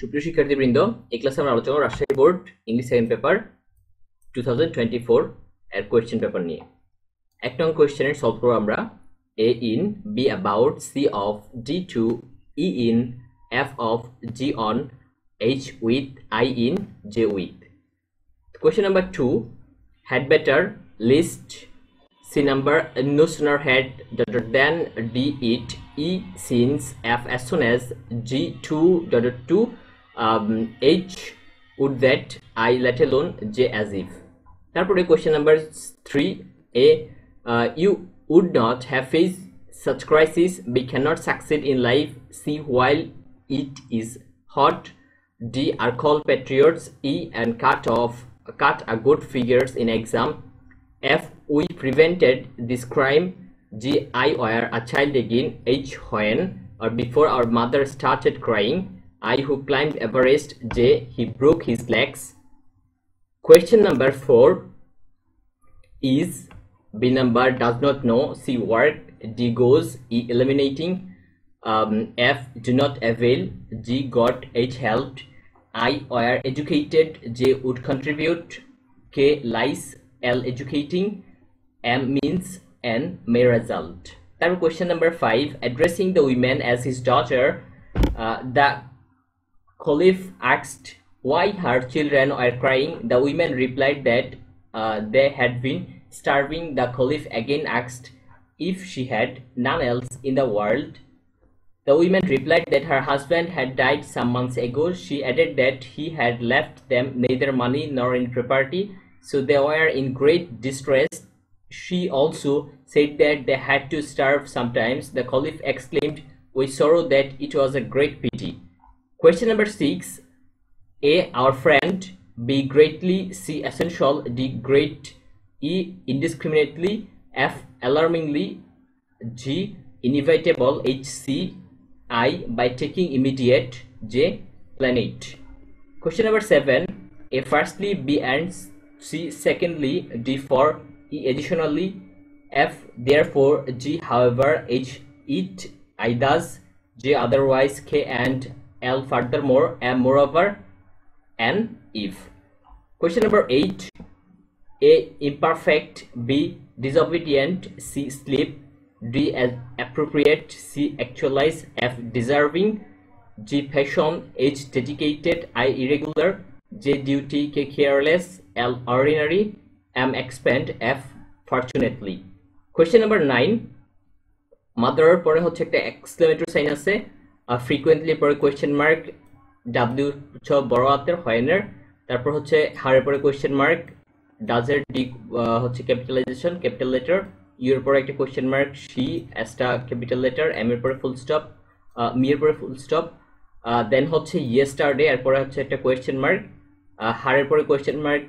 সুপ্রিয় শিক্ষার্থীবৃন্দ, এই ক্লাসে আমরা আলোচনা করব Rajshahi board English second paper 2024 এর কোয়েশ্চেন পেপার নিয়ে। এক নং কোয়েশ্চেনের সলভ করব আমরা a in, b about, c of, d to, e in, f of, g on, h with, I in, j with. Question number 2, had better, list, c number, no sooner had than d it, e since, f as soon as, g to, h would that, I let alone, j as if. তারপরে question number 3, a you would not have faced such crisis, we cannot succeed in life, c while it is hot, d are called patriots, e and cut a good figures in exam, f we prevented this crime, g I were a child again, h when or before our mother started crying, I who climbed Everest, j he broke his legs. Question number 4 is, b number does not know, c work, d goes, e eliminating, f do not avail, g got, h helped, I were educated, j would contribute, k lies, l educating, m means, n may result. Then question number 5, addressing the women as his daughter, the Caliph asked why her children were crying. The women replied that they had been starving. The Caliph again asked if she had none else in the world. The woman replied that her husband had died some months ago. She added that he had left them neither money nor in property, so they were in great distress. She also said that they had to starve sometimes. The Caliph exclaimed with sorrow that it was a great pity. Question number 6, a our friend, b greatly, c essential, d great, e indiscriminately, f alarmingly, g inevitable, h c I by taking immediate, j planet. Question number 7, a firstly, b and c secondly, d for, e additionally, f therefore, g however, h it, I thus, j otherwise, k and l furthermore, m moreover, and if. Question number 8, a imperfect, b disobedient, c sleep, d as appropriate, c actualize, f deserving, g passion, h dedicated, I irregular, j duty, k careless, l ordinary, m expand, f fortunately. Question number 9, mother পরে হচ্ছে একটা exclamatory sign আছে, frequently পরে question mark, w বড় হাতের হয়নের, তারপর হচ্ছে হারের পরে কোয়েশ্চেন মার্ক, ডাজের ডি হচ্ছে ক্যাপিটালাইজেশন ক্যাপিটাল লেটার, ইউ এর পরে একটা কোয়েশ্চেন মার্ক, শি এসটা ক্যাপিটাল লেটার, এম এর পরে ফুল স্টপ, মি এর পরে ফুল স্টপ, দেন হচ্ছে ইয়েস্টারডে এর পরে হচ্ছে একটা কোয়েশ্চেন মার্ক, হারের পরে কোয়েশ্চেন মার্ক,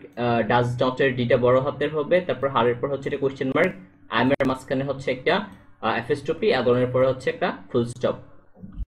ডাজ নট এর ডিটা বড় হাতের হবে, তারপর হারের পর হচ্ছে একটা কোয়েশ্চেন মার্ক, আই এর মাঝখানে হচ্ছে একটা এফএসটপি, আদনের পরে হচ্ছে একটা ফুল স্টপ।